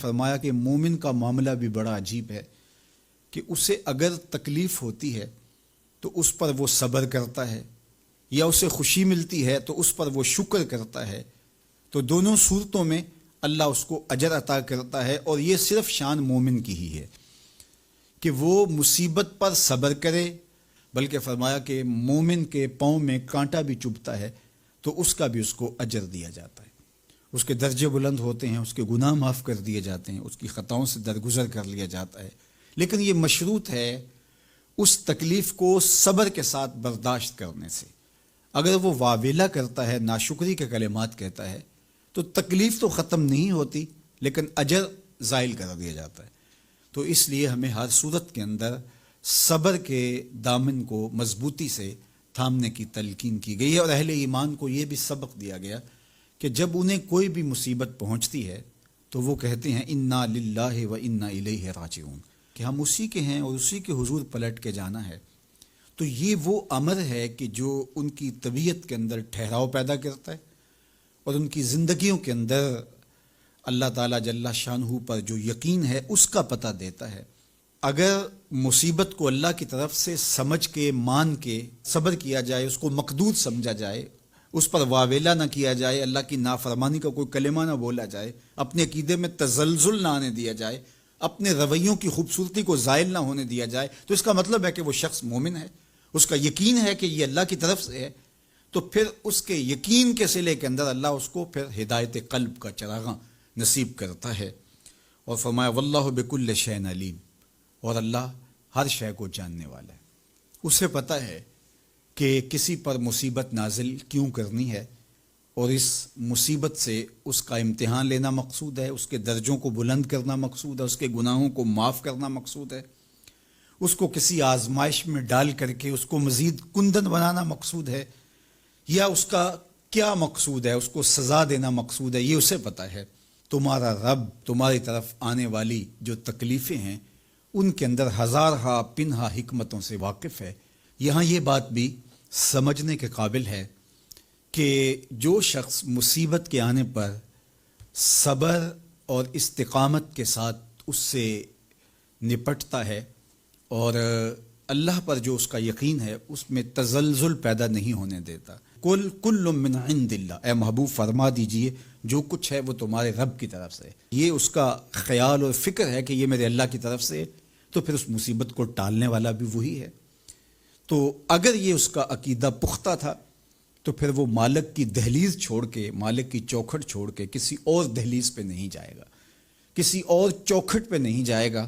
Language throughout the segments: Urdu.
فرمایا کہ مومن کا معاملہ بھی بڑا عجیب ہے کہ اسے اگر تکلیف ہوتی ہے تو اس پر وہ صبر کرتا ہے، یا اسے خوشی ملتی ہے تو اس پر وہ شکر کرتا ہے، تو دونوں صورتوں میں اللہ اس کو اجر عطا کرتا ہے۔ اور یہ صرف شان مومن کی ہی ہے کہ وہ مصیبت پر صبر کرے، بلکہ فرمایا کہ مومن کے پاؤں میں کانٹا بھی چبھتا ہے تو اس کا بھی اس کو اجر دیا جاتا ہے، اس کے درجے بلند ہوتے ہیں، اس کے گناہ معاف کر دیے جاتے ہیں، اس کی خطاؤں سے درگزر کر لیا جاتا ہے۔ لیکن یہ مشروط ہے اس تکلیف کو صبر کے ساتھ برداشت کرنے سے۔ اگر وہ واویلا کرتا ہے، ناشکری کے کلمات کہتا ہے، تو تکلیف تو ختم نہیں ہوتی لیکن اجر زائل کر دیا جاتا ہے۔ تو اس لیے ہمیں ہر صورت کے اندر صبر کے دامن کو مضبوطی سے تھامنے کی تلقین کی گئی ہے، اور اہل ایمان کو یہ بھی سبق دیا گیا کہ جب انہیں کوئی بھی مصیبت پہنچتی ہے تو وہ کہتے ہیں انا للہ و انا الیہ راجعون، کہ ہم اسی کے ہیں اور اسی کے حضور پلٹ کے جانا ہے۔ تو یہ وہ امر ہے کہ جو ان کی طبیعت کے اندر ٹھہراؤ پیدا کرتا ہے اور ان کی زندگیوں کے اندر اللہ تعالیٰ جل شانہ پر جو یقین ہے اس کا پتہ دیتا ہے۔ اگر مصیبت کو اللہ کی طرف سے سمجھ کے، مان کے صبر کیا جائے، اس کو مقدور سمجھا جائے، اس پر واویلا نہ کیا جائے، اللہ کی نافرمانی کا کوئی کلمہ نہ بولا جائے، اپنے عقیدے میں تزلزل نہ آنے دیا جائے، اپنے رویوں کی خوبصورتی کو زائل نہ ہونے دیا جائے، تو اس کا مطلب ہے کہ وہ شخص مومن ہے، اس کا یقین ہے کہ یہ اللہ کی طرف سے ہے۔ تو پھر اس کے یقین کے صلے کے اندر اللہ اس کو پھر ہدایت قلب کا چراغاں نصیب کرتا ہے۔ اور فرمایا واللہ بکل شیء علیم، اور اللہ ہر شے کو جاننے والا ہے، اسے پتہ ہے کہ کسی پر مصیبت نازل کیوں کرنی ہے، اور اس مصیبت سے اس کا امتحان لینا مقصود ہے، اس کے درجوں کو بلند کرنا مقصود ہے، اس کے گناہوں کو معاف کرنا مقصود ہے، اس کو کسی آزمائش میں ڈال کر کے اس کو مزید کندن بنانا مقصود ہے، یا اس کا کیا مقصود ہے، اس کو سزا دینا مقصود ہے، یہ اسے پتہ ہے۔ تمہارا رب تمہاری طرف آنے والی جو تکلیفیں ہیں ان کے اندر ہزارہا پنہا حکمتوں سے واقف ہے۔ یہاں یہ بات بھی سمجھنے کے قابل ہے کہ جو شخص مصیبت کے آنے پر صبر اور استقامت کے ساتھ اس سے نپٹتا ہے اور اللہ پر جو اس کا یقین ہے اس میں تزلزل پیدا نہیں ہونے دیتا، کل من عند اللہ، اے محبوب فرما دیجئے جو کچھ ہے وہ تمہارے رب کی طرف سے ہے۔ یہ اس کا خیال اور فکر ہے کہ یہ میرے اللہ کی طرف سے ہے، تو پھر اس مصیبت کو ٹالنے والا بھی وہی ہے۔ تو اگر یہ اس کا عقیدہ پختہ تھا تو پھر وہ مالک کی دہلیز چھوڑ کے، مالک کی چوکھٹ چھوڑ کے کسی اور دہلیز پہ نہیں جائے گا، کسی اور چوکھٹ پہ نہیں جائے گا۔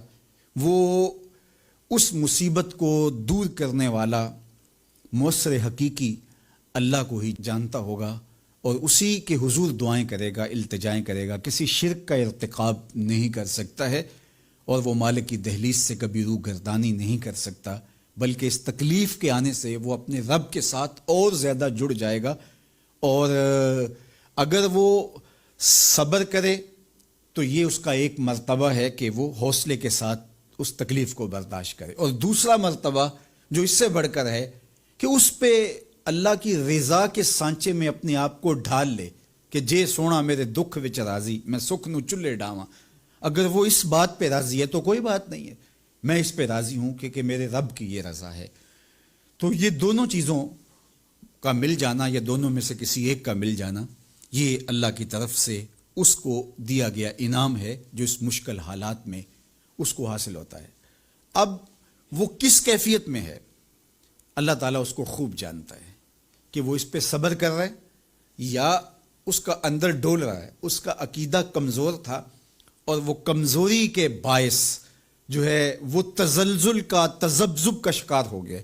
وہ اس مصیبت کو دور کرنے والا مؤثر حقیقی اللہ کو ہی جانتا ہوگا، اور اسی کے حضور دعائیں کرے گا، التجائیں کرے گا، کسی شرک کا ارتکاب نہیں کر سکتا ہے، اور وہ مالک کی دہلیز سے کبھی روح گردانی نہیں کر سکتا، بلکہ اس تکلیف کے آنے سے وہ اپنے رب کے ساتھ اور زیادہ جڑ جائے گا۔ اور اگر وہ صبر کرے تو یہ اس کا ایک مرتبہ ہے کہ وہ حوصلے کے ساتھ اس تکلیف کو برداشت کرے، اور دوسرا مرتبہ جو اس سے بڑھ کر ہے کہ اس پہ اللہ کی رضا کے سانچے میں اپنے آپ کو ڈھال لے کہ جے سونا میرے دکھ وچ راضی، میں سکھ نو چلے ڈاواں۔ اگر وہ اس بات پہ راضی ہے تو کوئی بات نہیں ہے، میں اس پہ راضی ہوں کہ میرے رب کی یہ رضا ہے۔ تو یہ دونوں چیزوں کا مل جانا، یا دونوں میں سے کسی ایک کا مل جانا، یہ اللہ کی طرف سے اس کو دیا گیا انعام ہے جو اس مشکل حالات میں اس کو حاصل ہوتا ہے۔ اب وہ کس کیفیت میں ہے اللہ تعالیٰ اس کو خوب جانتا ہے، کہ وہ اس پہ صبر کر رہا ہے یا اس کا اندر ڈول رہا ہے۔ اس کا عقیدہ کمزور تھا، اور وہ کمزوری کے باعث جو ہے وہ تزلزل کا، تذبذب کا شکار ہو گیا،